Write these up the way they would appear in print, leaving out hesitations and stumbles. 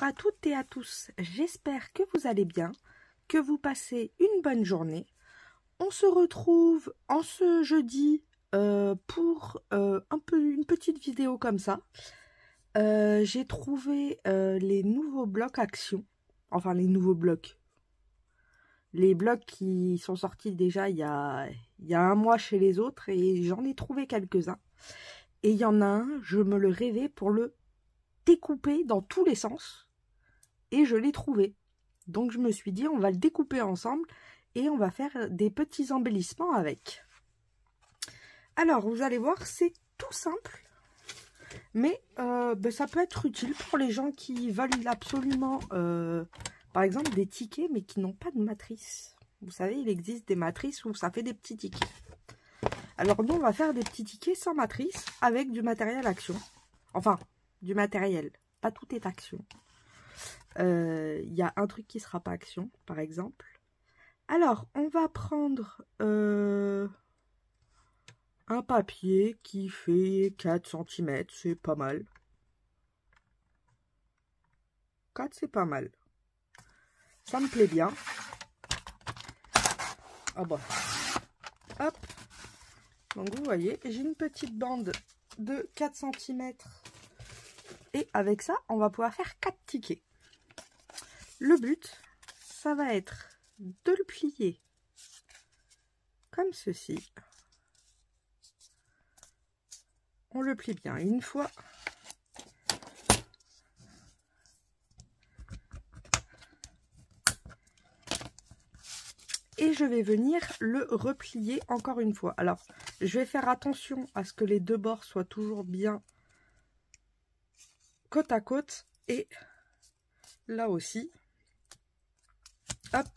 à toutes et à tous, j'espère que vous allez bien, que vous passez une bonne journée. On se retrouve en ce jeudi pour une petite vidéo comme ça. J'ai trouvé les nouveaux blocs Action, enfin les nouveaux blocs. Les blocs qui sont sortis déjà il y a un mois chez les autres et j'en ai trouvé quelques-uns. Et il y en a un, je me le rêvais pour le découper dans tous les sens et je l'ai trouvé. Donc je me suis dit on va le découper ensemble et on va faire des petits embellissements avec. Alors vous allez voir, c'est tout simple, mais ça peut être utile pour les gens qui veulent absolument par exemple des tickets mais qui n'ont pas de matrice. Vous savez, il existe des matrices où ça fait des petits tickets. Alors nous on va faire des petits tickets sans matrice avec du matériel Action. Enfin, du matériel, pas tout est Action. Il y a un truc qui sera pas Action, par exemple. Alors, on va prendre un papier qui fait 4 cm, c'est pas mal. 4, c'est pas mal. Ça me plaît bien. Ah bah. Hop. Donc, vous voyez, j'ai une petite bande de 4 cm. Et avec ça, on va pouvoir faire 4 tickets. Le but, ça va être de le plier comme ceci. On le plie bien une fois. Et je vais venir le replier encore une fois. Alors, je vais faire attention à ce que les deux bords soient toujours bien côte à côte. Et là aussi. Hop.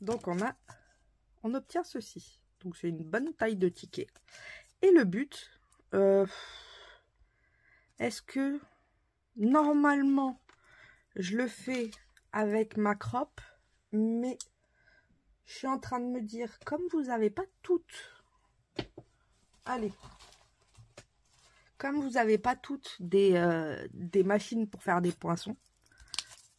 Donc on obtient ceci. Donc c'est une bonne taille de ticket. Et le but, est-ce que normalement je le fais avec ma crop, mais je suis en train de me dire, comme vous n'avez pas toutes, allez, comme vous n'avez pas toutes des machines pour faire des poinçons,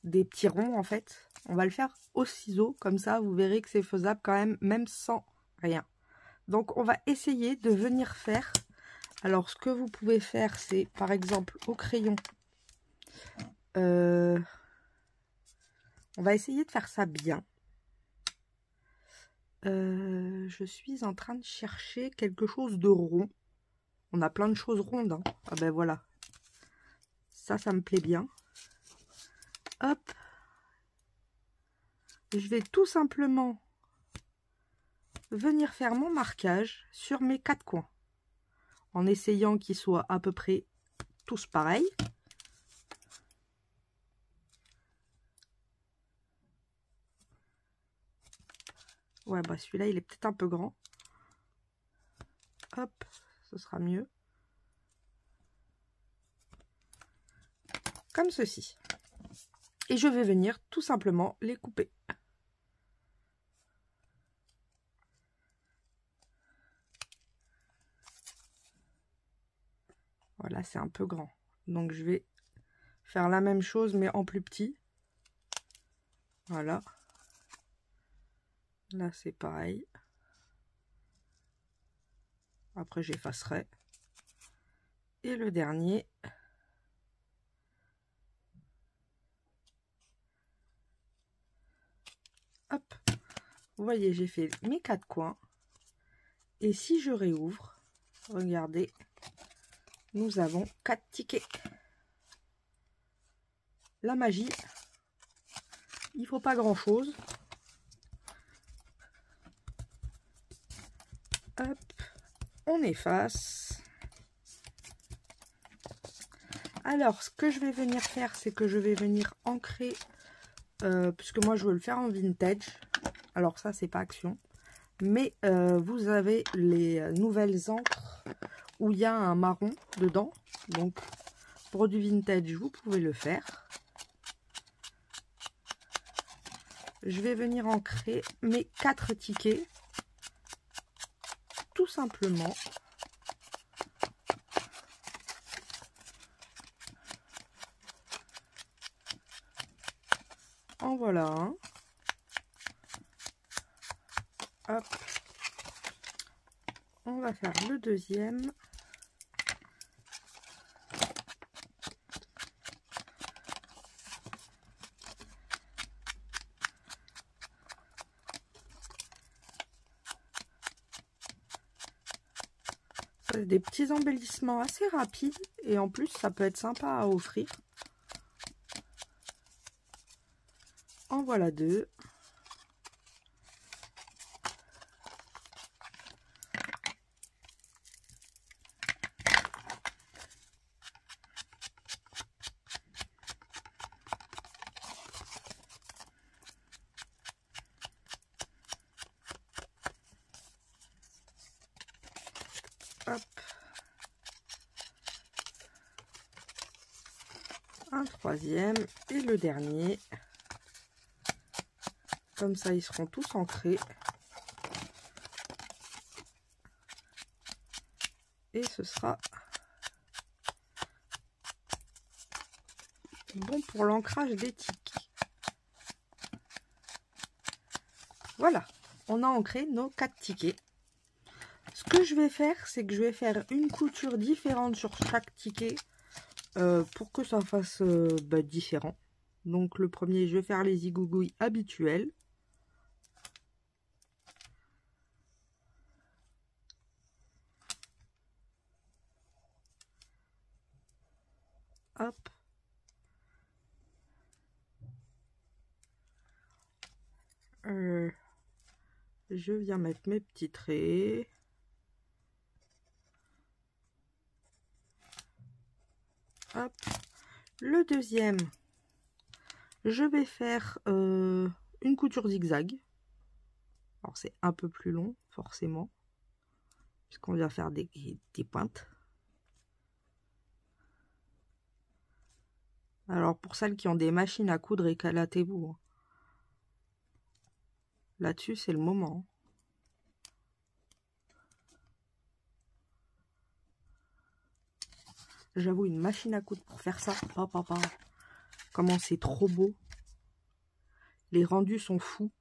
des petits ronds en fait, on va le faire au ciseau, comme ça vous verrez que c'est faisable quand même sans rien. Donc on va essayer de venir faire, alors ce que vous pouvez faire c'est par exemple au crayon, on va essayer de faire ça bien. Je suis en train de chercher quelque chose de rond. On a plein de choses rondes, hein. Ah ben voilà, ça me plaît bien. Hop, je vais tout simplement venir faire mon marquage sur mes 4 coins en essayant qu'ils soient à peu près tous pareils. Ouais, bah celui-là il est peut-être un peu grand. Hop, ce sera mieux. Comme ceci. Et je vais venir tout simplement les couper. Voilà, c'est un peu grand. Donc je vais faire la même chose mais en plus petit. Voilà. Là c'est pareil. Après j'effacerai. Et le dernier. Hop. Vous voyez, j'ai fait mes 4 coins. Et si je réouvre, regardez, nous avons 4 tickets. La magie, il faut pas grand chose. Hop, on efface. Alors, ce que je vais venir faire, c'est que je vais venir ancrer, puisque moi je veux le faire en vintage. Alors ça, c'est pas Action. Mais vous avez les nouvelles encres où il y a un marron dedans. Donc, pour du vintage, vous pouvez le faire. Je vais venir ancrer mes 4 tickets. tout simplement en voilà un. Hop. On va faire le deuxième. Des petits embellissements assez rapides et en plus ça peut être sympa à offrir. En voilà deux. Hop. Un troisième et le dernier. Comme ça, ils seront tous ancrés. Et ce sera bon pour l'ancrage des tickets. Voilà, on a ancré nos 4 tickets. Ce que je vais faire, c'est que je vais faire une couture différente sur chaque ticket pour que ça fasse différent. Donc le premier, je vais faire les zigougouilles habituels. Hop. Je viens mettre mes petits traits. Hop. Le deuxième, je vais faire une couture zigzag. Alors c'est un peu plus long, forcément, puisqu'on vient faire des pointes. Alors pour celles qui ont des machines à coudre, écalatez-vous. Là-dessus, c'est le moment. J'avoue, une machine à coudre pour faire ça. Comment c'est trop beau. Les rendus sont fous.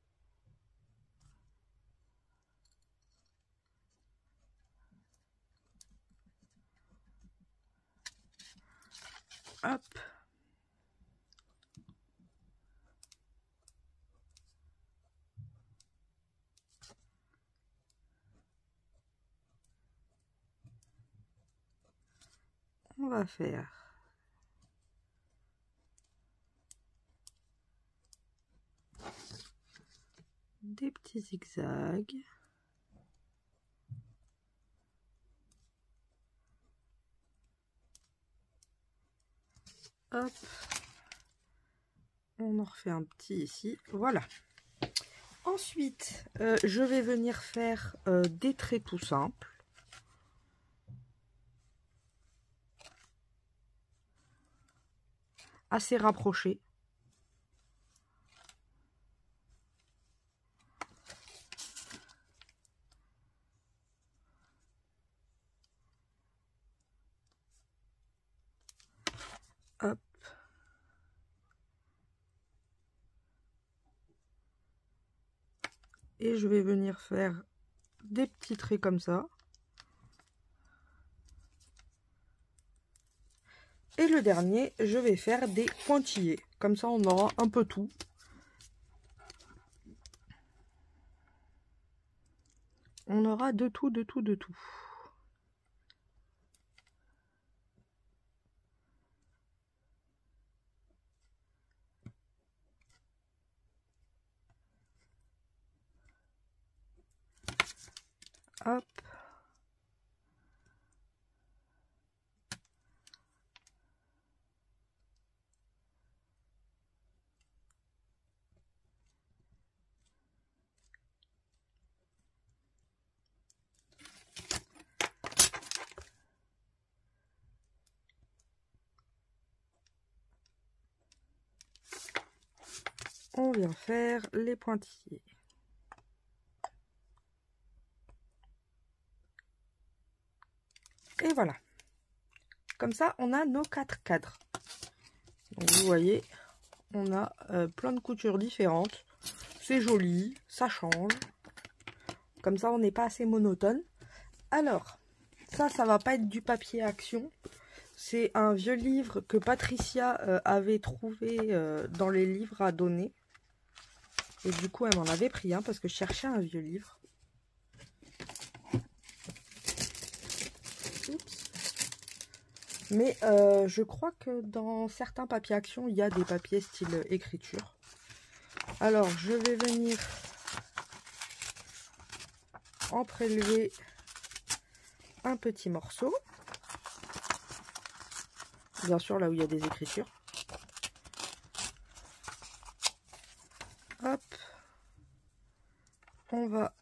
Hop. On va faire des petits zigzags. Hop. On en refait un petit ici. Voilà. Ensuite, je vais venir faire des traits tout simples. Assez rapprochés. Hop. Et je vais venir faire des petits traits comme ça. Et le dernier, je vais faire des pointillés. Comme ça, on aura un peu tout. On aura de tout, de tout, de tout. Hop. On vient faire les pointillés. Et voilà. Comme ça, on a nos 4 cadres. Donc, vous voyez, on a plein de coutures différentes. C'est joli, ça change. Comme ça, on n'est pas assez monotone. Alors, ça va pas être du papier action. C'est un vieux livre que Patricia avait trouvé dans les livres à donner. Et du coup, elle m'en avait pris un parce que je cherchais un vieux livre. Oups. Mais je crois que dans certains papiers action, il y a des papiers style écriture. Alors, je vais venir en prélever un petit morceau. Bien sûr, là où il y a des écritures. Hop. On va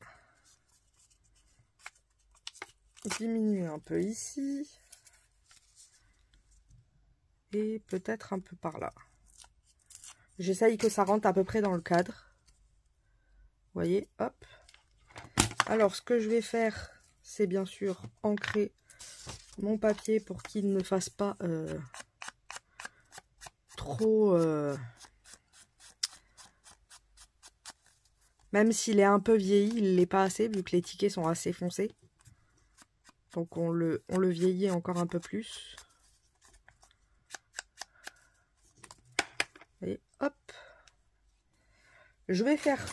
diminuer un peu ici. Et peut-être un peu par là. J'essaye que ça rentre à peu près dans le cadre. Vous voyez, hop. Alors, ce que je vais faire, c'est bien sûr ancrer mon papier pour qu'il ne fasse pas trop... Même s'il est un peu vieilli, il ne l'est pas assez, vu que les tickets sont assez foncés. Donc on le vieillit encore un peu plus. Et hop. Je vais faire,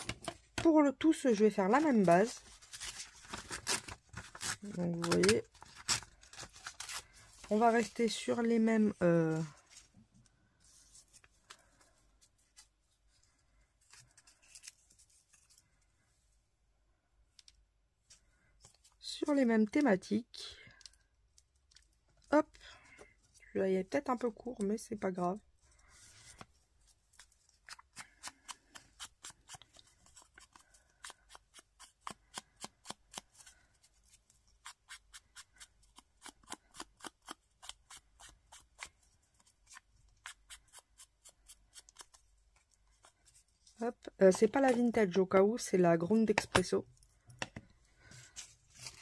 pour le tous, je vais faire la même base. Donc vous voyez, on va rester sur les mêmes... sur les mêmes thématiques. Hop. Celui-là, il est peut-être un peu court, mais c'est pas grave. Hop. C'est pas la vintage au cas où, c'est la Grande Espresso.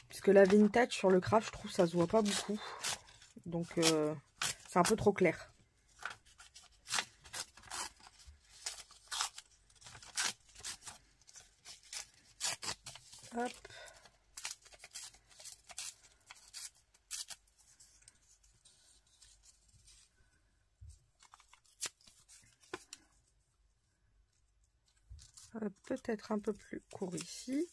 Puisque la vintage sur le craft, je trouve ça se voit pas beaucoup. Donc c'est un peu trop clair. Hop. Peut-être un peu plus court ici.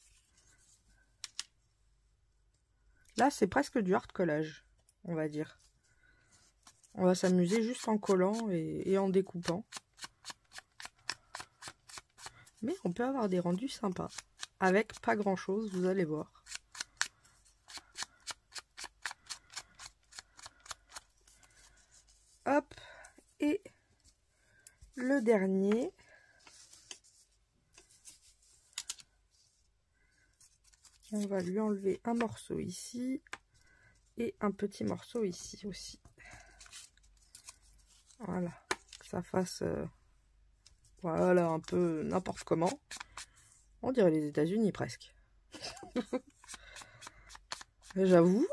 Là, c'est presque du hard collage, on va dire. On va s'amuser juste en collant et en découpant. Mais on peut avoir des rendus sympas. Avec pas grand-chose, vous allez voir. Hop. Et le dernier. On va lui enlever un morceau ici. Et un petit morceau ici aussi. Voilà. Que ça fasse... voilà, un peu n'importe comment. On dirait les États-Unis presque. J'avoue.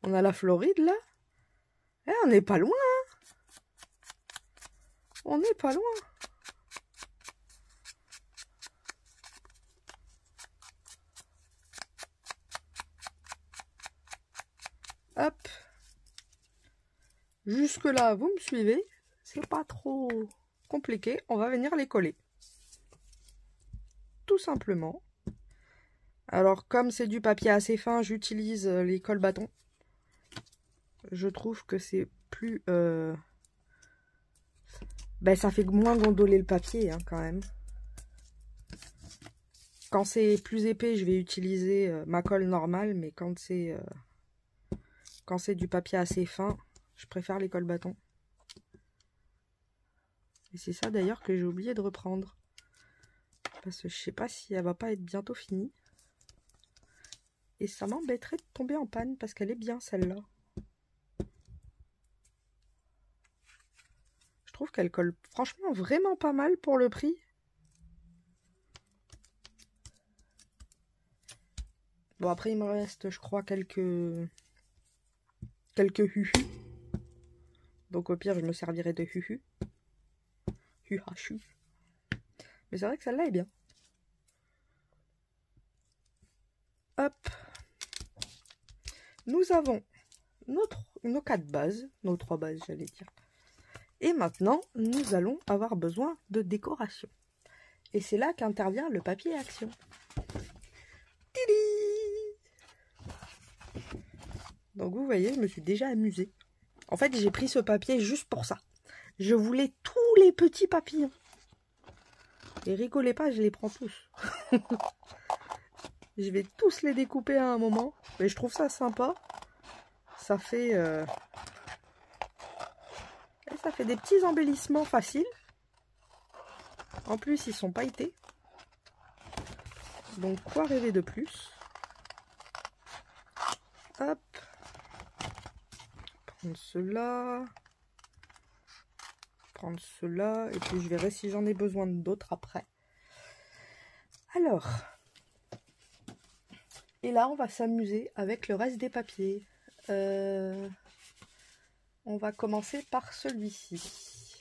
On a la Floride là. Eh, on n'est pas loin. Hein. On n'est pas loin. Hop. Jusque là, vous me suivez. C'est pas trop compliqué. On va venir les coller. Tout simplement. Alors, comme c'est du papier assez fin, j'utilise les colle-bâtons. Je trouve que c'est plus... Ben, ça fait moins gondoler le papier, hein, quand même. Quand c'est plus épais, je vais utiliser ma colle normale. Mais quand c'est du papier assez fin, je préfère les colle-bâtons. Et c'est ça d'ailleurs que j'ai oublié de reprendre. Parce que je sais pas si elle va pas être bientôt finie. Et ça m'embêterait de tomber en panne parce qu'elle est bien celle-là. Je trouve qu'elle colle franchement vraiment pas mal pour le prix. Bon, après il me reste je crois quelques quelques huhu. Donc au pire, je me servirai de huhu. Huhachu. Mais c'est vrai que celle-là est bien. Hop. Nous avons nos 4 bases, nos 3 bases, j'allais dire. Et maintenant, nous allons avoir besoin de décoration. Et c'est là qu'intervient le papier action. Donc vous voyez, je me suis déjà amusée. En fait, j'ai pris ce papier juste pour ça. Je voulais tous les petits papillons. Et rigolez pas, je les prends tous. Je vais tous les découper à un moment. Mais je trouve ça sympa. Ça fait des petits embellissements faciles. En plus, ils sont pailletés. Donc, quoi rêver de plus? Hop. Prendre cela. Prendre cela. Et puis, je verrai si j'en ai besoin d'autres après. Alors. Et là, on va s'amuser avec le reste des papiers. On va commencer par celui-ci.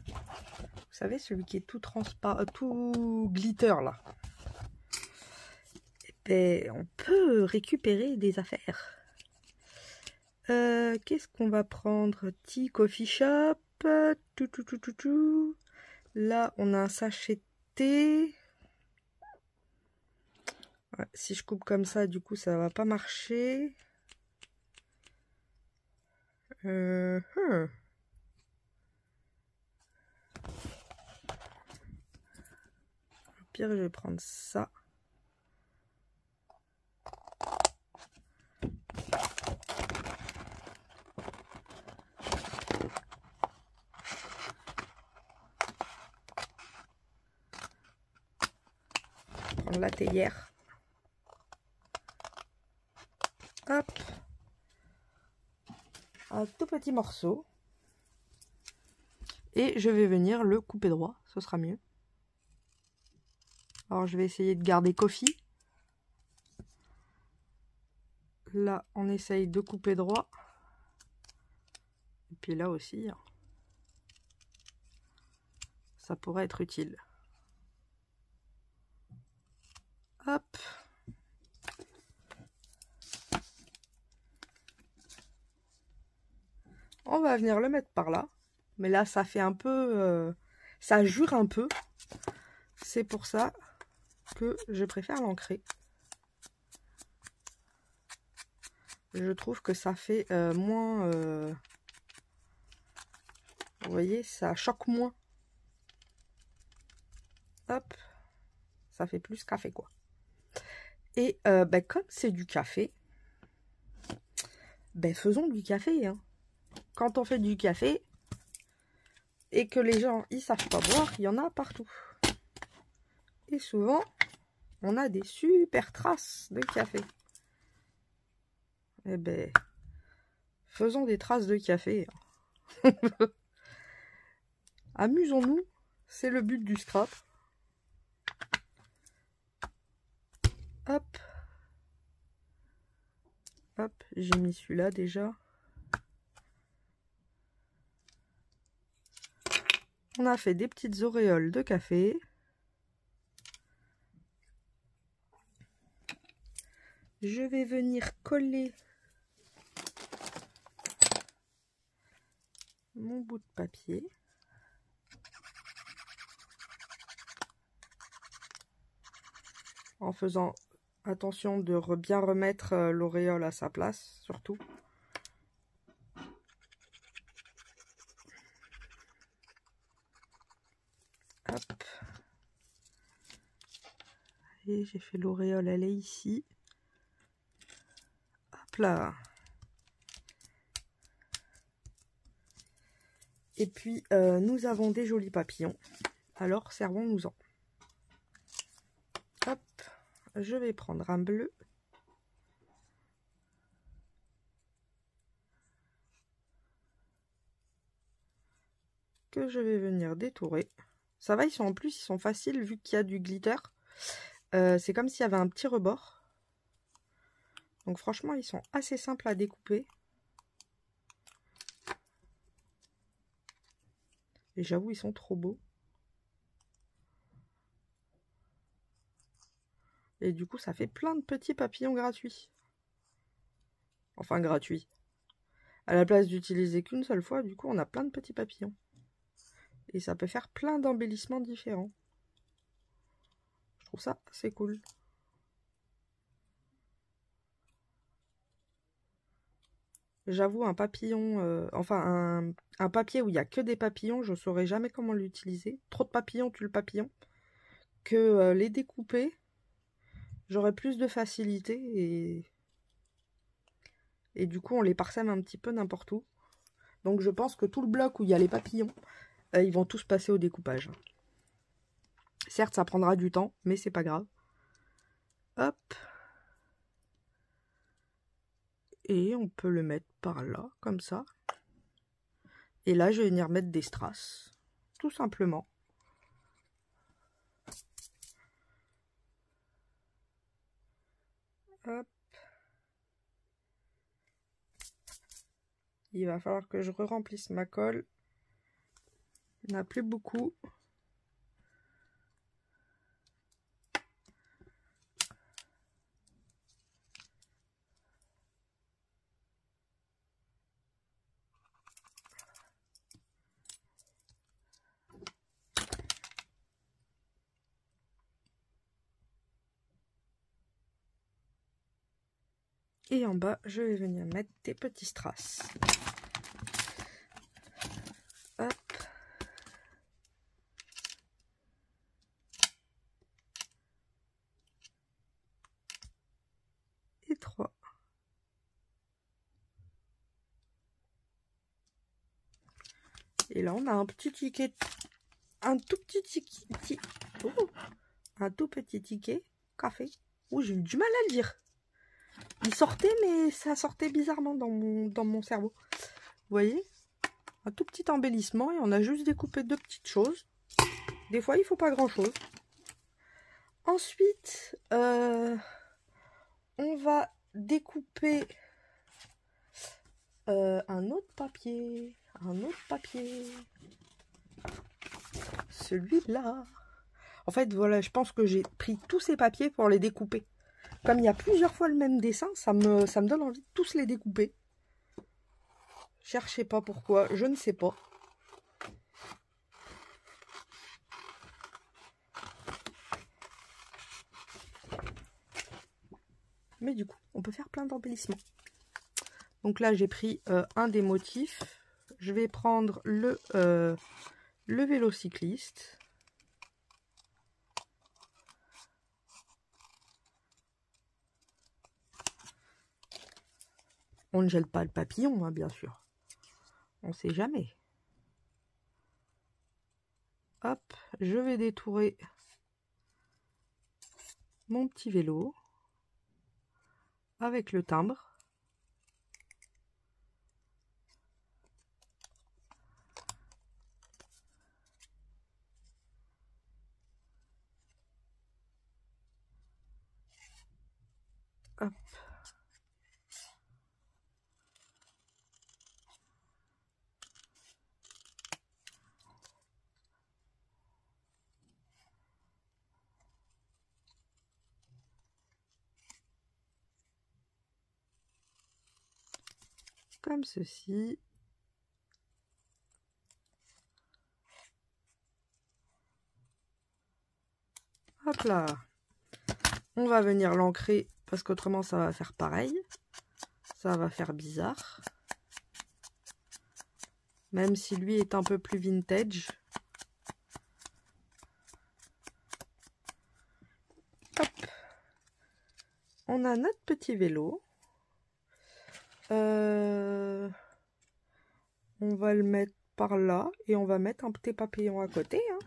Vous savez, celui qui est tout transparent, tout glitter là. Et ben, on peut récupérer des affaires. Qu'est-ce qu'on va prendre? Tea Coffee Shop. Là, on a un sachet de thé. Ouais, si je coupe comme ça, du coup, ça va pas marcher. Au pire, je vais prendre ça. Prendre la théière. Hop. Un tout petit morceau. Et je vais venir le couper droit, ce sera mieux. Alors je vais essayer de garder Coffee. Là, on essaye de couper droit. Et puis là aussi, ça pourrait être utile. Hop. On va venir le mettre par là. Mais là, ça fait un peu... ça jure un peu. C'est pour ça que je préfère l'ancrer. Je trouve que ça fait moins... vous voyez, ça choque moins. Hop. Ça fait plus café, quoi. Et comme c'est du café, faisons du café. Hein. Quand on fait du café et que les gens ils savent pas boire, il y en a partout. Et souvent, on a des super traces de café. Eh ben, faisons des traces de café. Amusons-nous, c'est le but du scrap. Hop. Hop, j'ai mis celui-là déjà. On a fait des petites auréoles de café. Je vais venir coller mon bout de papier. En faisant attention de bien remettre l'auréole à sa place, surtout. Hop. Et j'ai fait l'auréole, elle est ici. Hop là. Et puis, nous avons des jolis papillons. Alors, servons-nous-en. Hop. Je vais prendre un bleu. Que je vais venir détourer. Ça va, en plus, ils sont faciles vu qu'il y a du glitter. C'est comme s'il y avait un petit rebord. Donc franchement, ils sont assez simples à découper. Et j'avoue, ils sont trop beaux. Et du coup, ça fait plein de petits papillons gratuits. Enfin, gratuits. À la place d'utiliser qu'une seule fois, du coup, on a plein de petits papillons. Et ça peut faire plein d'embellissements différents. Je trouve ça assez cool. J'avoue, un papillon, un papier où il n'y a que des papillons, je ne saurais jamais comment l'utiliser. Trop de papillons tue le papillon. Que les découper, j'aurais plus de facilité et du coup on les parsème un petit peu n'importe où. Donc je pense que tout le bloc où il y a les papillons, ils vont tous passer au découpage. Certes, ça prendra du temps, mais c'est pas grave. Hop. Et on peut le mettre par là, comme ça. Et là, je vais venir mettre des strass, tout simplement. Hop. Il va falloir que je remplisse ma colle. Il n'y en a plus beaucoup. Et en bas, je vais venir mettre des petits strass. Hop. Et 3. Et là, on a un petit ticket, un tout petit ticket, un tout petit ticket café. Oh, j'ai eu du mal à le dire. Il sortait, mais ça sortait bizarrement dans mon cerveau. Vous voyez? Un tout petit embellissement et on a juste découpé 2 petites choses. Des fois, il faut pas grand-chose. Ensuite, on va découper un autre papier. Celui-là. En fait, voilà, je pense que j'ai pris tous ces papiers pour les découper. Comme il y a plusieurs fois le même dessin, ça me donne envie de tous les découper. Cherchez pas pourquoi, je ne sais pas. Mais du coup, on peut faire plein d'embellissements. Donc là, j'ai pris un des motifs. Je vais prendre le vélo cycliste. On ne gèle pas le papillon, hein, bien sûr. On ne sait jamais. Hop, je vais détourer mon petit vélo avec le timbre. Hop. Comme ceci. Hop là. On va venir l'ancrer parce qu'autrement ça va faire pareil. Ça va faire bizarre. Même si lui est un peu plus vintage. Hop. On a notre petit vélo. On va le mettre par là et on va mettre un petit papillon à côté. Hein.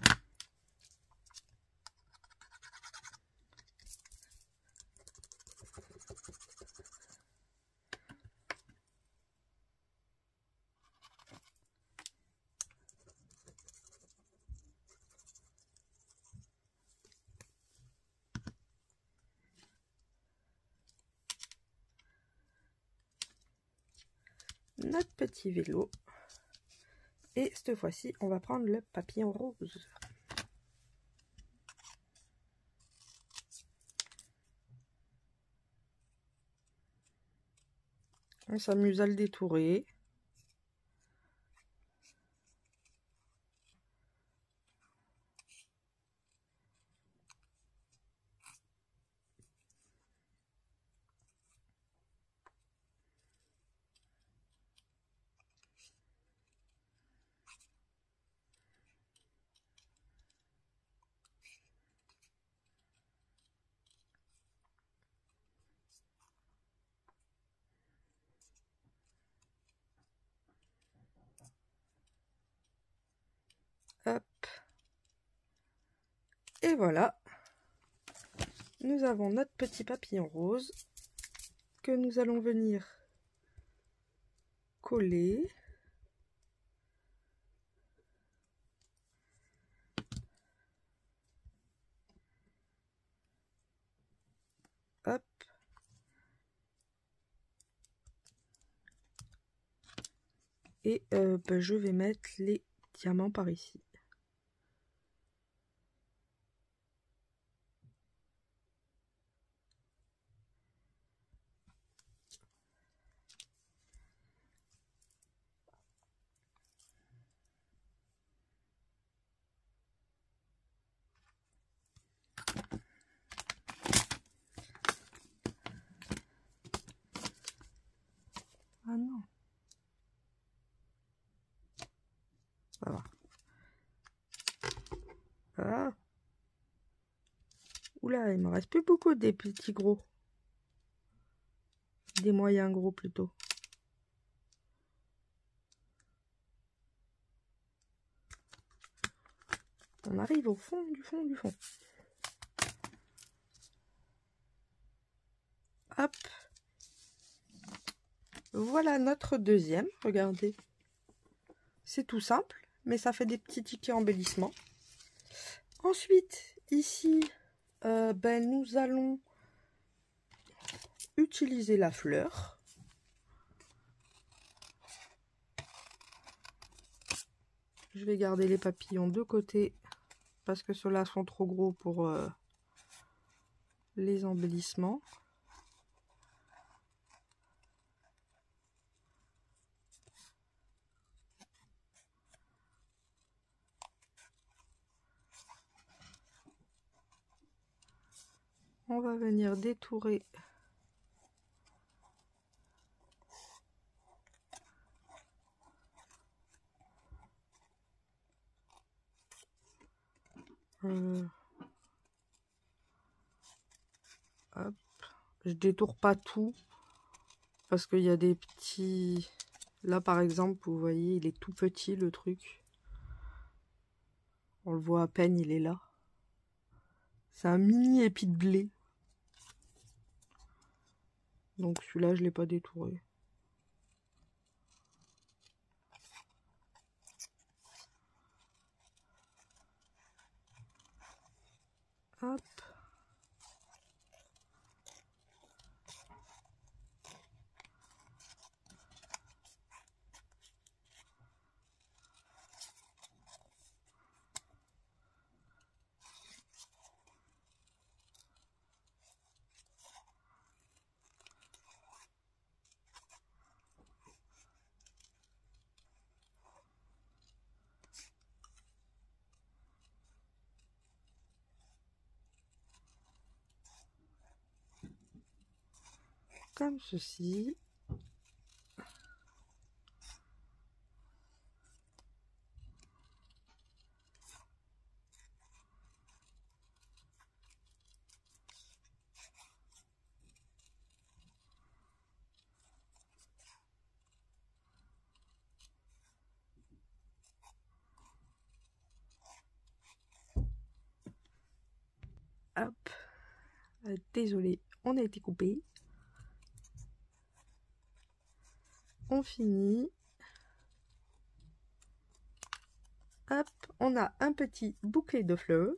notre petit vélo. Et cette fois-ci, on va prendre le papillon rose. On s'amuse à le détourer. Hop. Et voilà. Nous avons notre petit papillon rose que nous allons venir coller. Hop. Et je vais mettre les diamants par ici. Ah non. Voilà. Ah. Oula, il me reste plus beaucoup des petits gros. Des moyens gros plutôt. On arrive au fond du fond du fond. Hop. Voilà notre deuxième. Regardez. C'est tout simple, mais ça fait des petits tickets embellissement. Ensuite, ici, nous allons utiliser la fleur. Je vais garder les papillons de côté parce que ceux-là sont trop gros pour les embellissements. On va venir détourer hop. Je détourne pas tout parce qu'il y a des petits... Là par exemple, vous voyez, il est tout petit le truc. On le voit à peine, il est là. C'est un mini épi de blé. Donc celui-là, je ne l'ai pas détouré. Hop. Comme ceci. Hop. Désolée, on a été coupé. On finit. Hop, on a un petit bouquet de fleurs.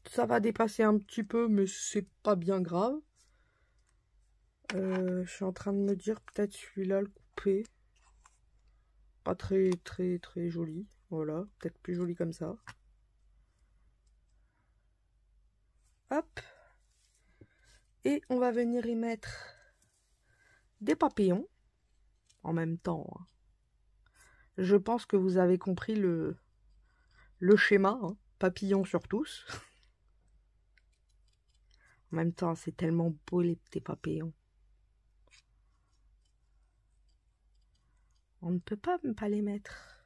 Ça va dépasser un petit peu, mais c'est pas bien grave. Je suis en train de me dire peut-être celui-là le couper. Pas très joli. Voilà, peut-être plus joli comme ça. Hop. Et on va venir y mettre des papillons en même temps. Je pense que vous avez compris le schéma, hein. Papillons sur tous. En même temps, c'est tellement beau les petits papillons. On ne peut pas ne pas les mettre.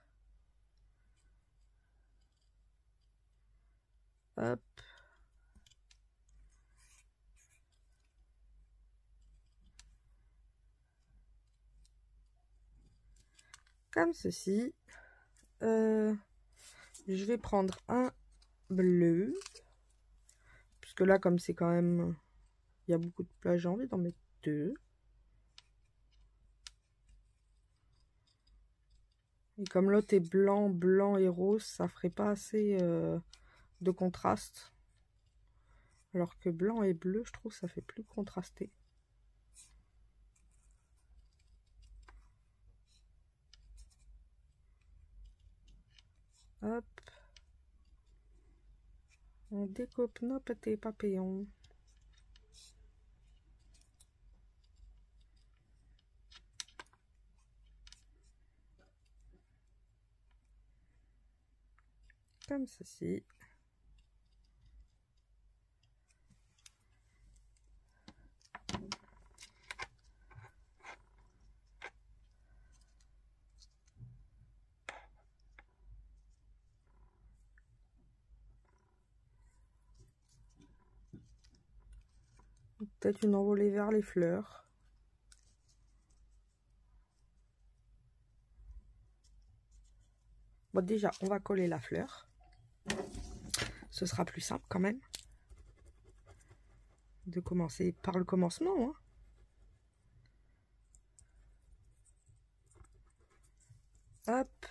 Hop. Comme ceci. Je vais prendre un bleu. Puisque là, comme c'est quand même... Il y a beaucoup de plages, j'ai envie d'en mettre 2. Et comme l'autre est blanc, blanc et rose, ça ferait pas assez de contraste. Alors que blanc et bleu, je trouve que ça fait plus contrasté. Hop. On découpe nos petits papillons. Comme ceci. Peut-être une envolée vers les fleurs. Bon, déjà, on va coller la fleur. Ce sera plus simple quand même de commencer par le commencement, hein. Hop.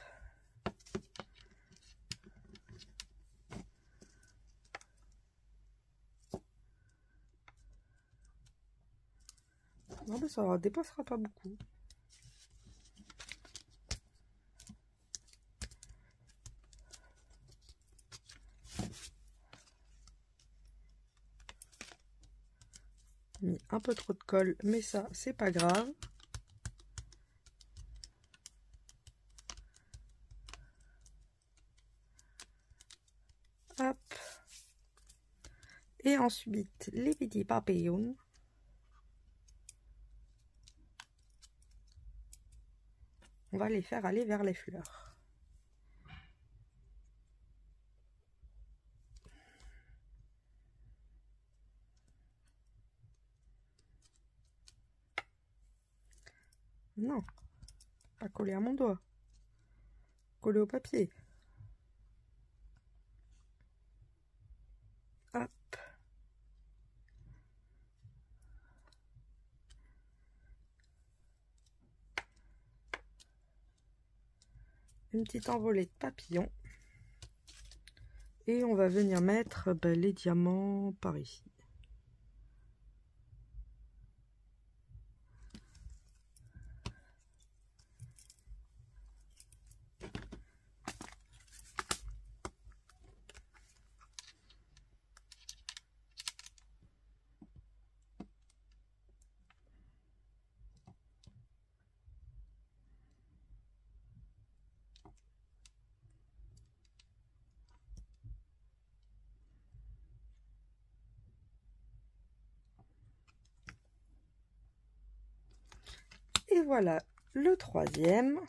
Non, mais ça dépassera pas beaucoup. Mis un peu trop de colle, mais ça, c'est pas grave. Hop. Et ensuite, les petits papillons. On va les faire aller vers les fleurs. Non, pas coller à mon doigt. Coller au papier. Hop. Une petite envolée de papillons. Et on va venir mettre les diamants par ici. Et voilà le troisième.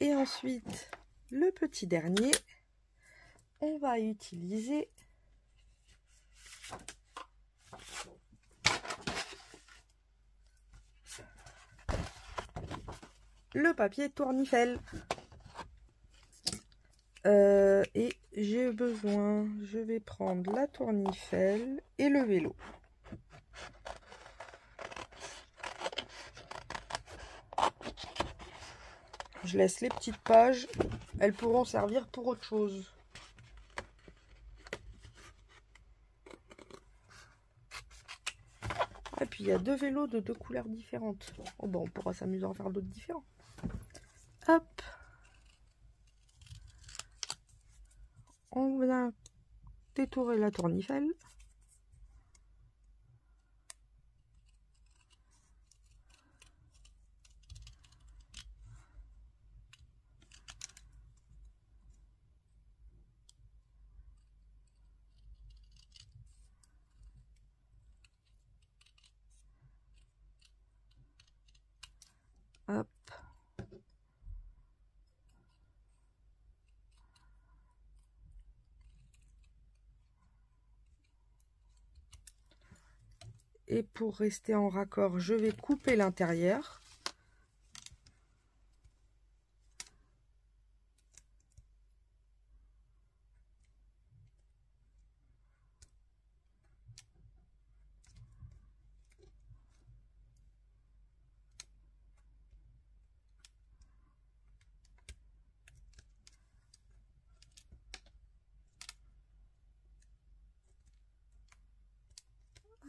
Et ensuite, le petit dernier, on va utiliser le papier tournifelle. Et j'ai besoin, je vais prendre la tournifelle et le vélo. Je laisse les petites pages, elles pourront servir pour autre chose. Et puis puis il y a deux vélos de deux couleurs différentes. Oh, bon, on pourra s'amuser à en faire d'autres différents. Hop. On vient détourer la tournifelle. Hop. Et pour rester en raccord, je vais couper l'intérieur.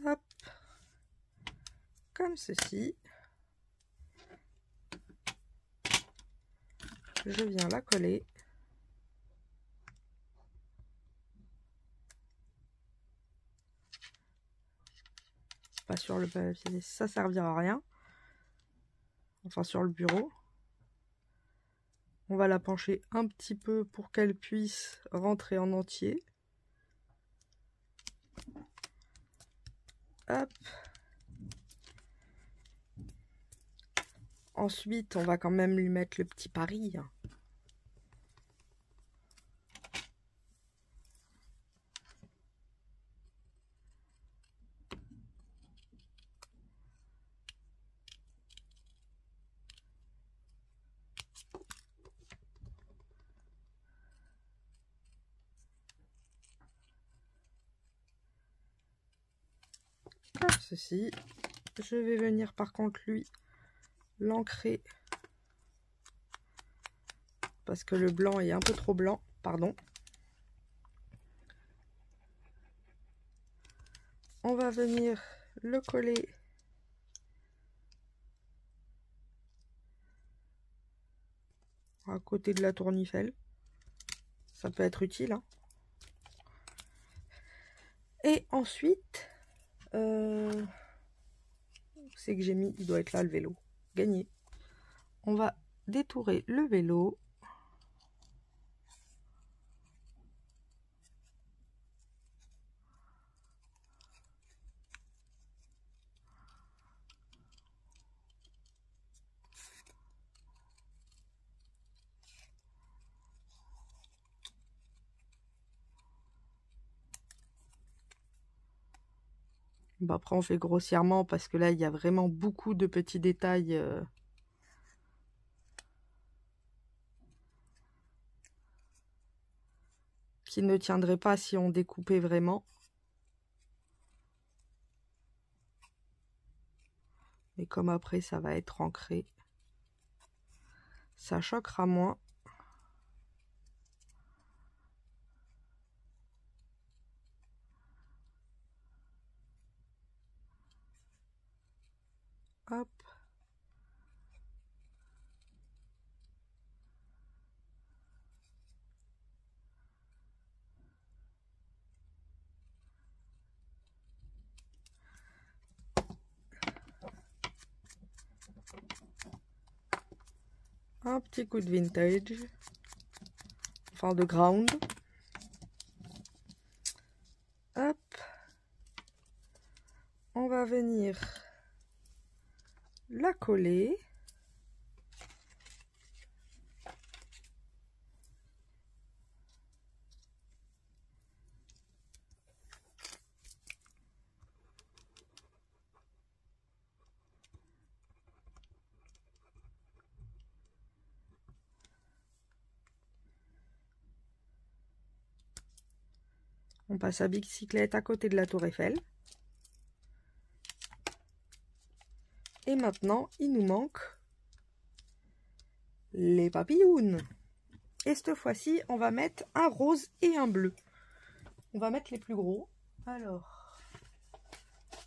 Hop. Comme ceci. Je viens la coller. Pas sur le papier, ça servira à rien. Enfin sur le bureau. On va la pencher un petit peu pour qu'elle puisse rentrer en entier. Hop. Ensuite, on va quand même lui mettre le petit pari. Comme ceci. Je vais venir par contre lui l'ancrer parce que le blanc est un peu trop blanc, pardon. On va venir le coller à côté de la tournifelle. Ça peut être utile, hein. Et ensuite, c'est que j'ai mis, il doit être là le vélo. Gagné. On va détourer le vélo. Bah après on fait grossièrement parce que là il y a vraiment beaucoup de petits détails qui ne tiendraient pas si on découpait vraiment. Mais comme après ça va être ancré, ça choquera moins. Hop. Un petit coup de vintage, enfin de ground. Hop. On va venir la coller. On passe à bicyclette à côté de la tour Eiffel. Et maintenant, il nous manque les papillons. Et cette fois-ci, on va mettre un rose et un bleu. On va mettre les plus gros. Alors,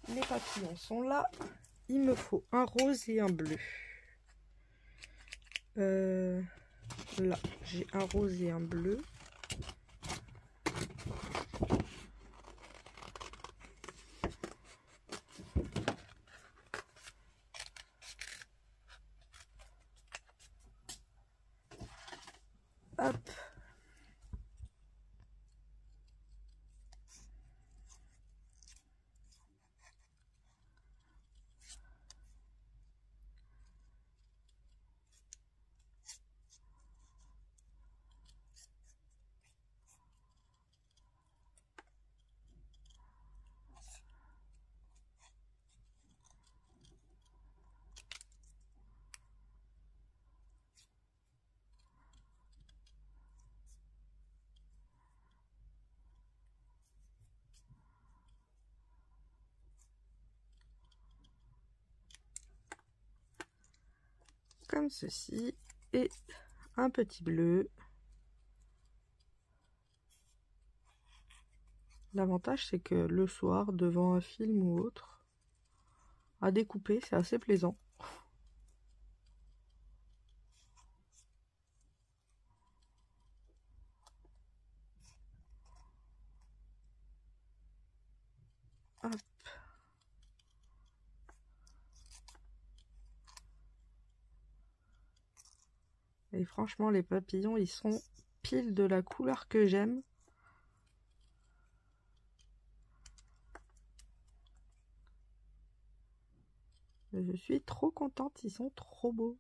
les papillons sont là. Il me faut un rose et un bleu. Là, j'ai un rose et un bleu. Hop. Comme ceci, et un petit bleu. L'avantage, c'est que le soir, devant un film ou autre, à découper, c'est assez plaisant. Hop. Et franchement, les papillons, ils sont pile de la couleur que j'aime. Je suis trop contente, ils sont trop beaux.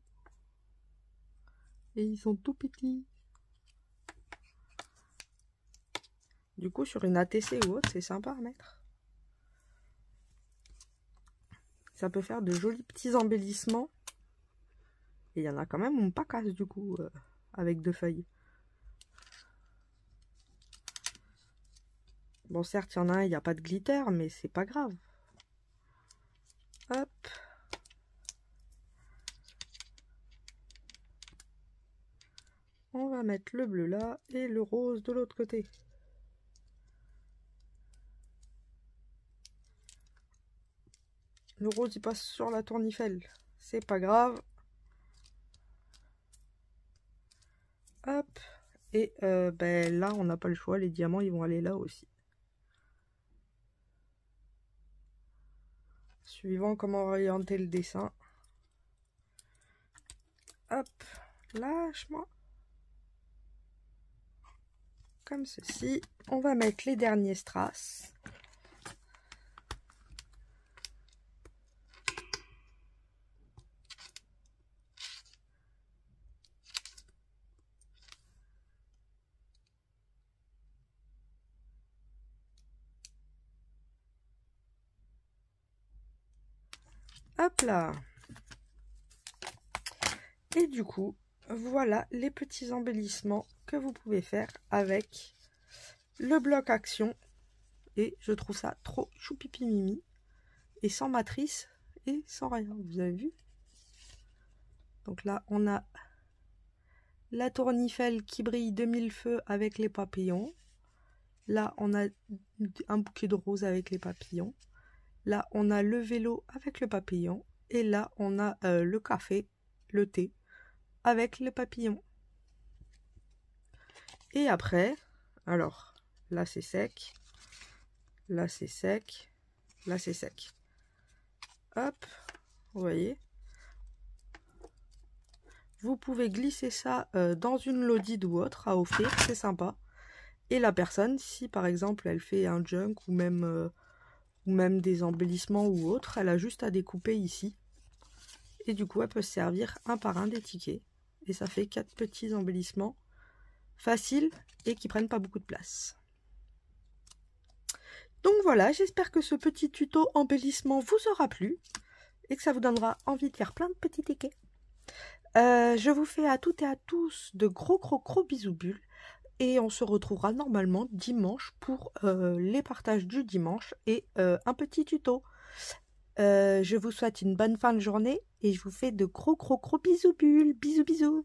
Et ils sont tout petits. Du coup, sur une ATC ou autre, c'est sympa à mettre. Ça peut faire de jolis petits embellissements. Et il y en a quand même un pas casse du coup, avec 2 feuilles. Bon, certes, il y en a un, il n'y a pas de glitter, mais c'est pas grave. Hop. On va mettre le bleu là et le rose de l'autre côté. Le rose, il passe sur la tour Eiffel. C'est pas grave. Hop. Et ben, là, on n'a pas le choix. Les diamants, ils vont aller là aussi. Suivant comment orienter le dessin. Hop. Lâche-moi. Comme ceci. On va mettre les derniers strass. Hop là. Et du coup, voilà les petits embellissements que vous pouvez faire avec le bloc action. Et je trouve ça trop choupipi mimi. Et sans matrice et sans rien. Vous avez vu? Donc là, on a la tour Eiffel qui brille de 1000 feux avec les papillons. Là, on a un bouquet de roses avec les papillons. Là, on a le vélo avec le papillon. Et là, on a le café, le thé, avec le papillon. Et après, alors, là c'est sec. Là c'est sec. Là c'est sec. Hop, vous voyez. Vous pouvez glisser ça dans une Lodide ou autre à offrir, c'est sympa. Et la personne, si par exemple elle fait un junk ou même des embellissements ou autre, elle a juste à découper ici. Et du coup, elle peut se servir un par un des tickets. Et ça fait 4 petits embellissements faciles et qui prennent pas beaucoup de place. Donc voilà, j'espère que ce petit tuto embellissement vous aura plu et que ça vous donnera envie de faire plein de petits tickets. Je vous fais à toutes et à tous de gros bisous bulles. Et on se retrouvera normalement dimanche pour les partages du dimanche et un petit tuto. Je vous souhaite une bonne fin de journée et je vous fais de gros bisous bulles. Bisous.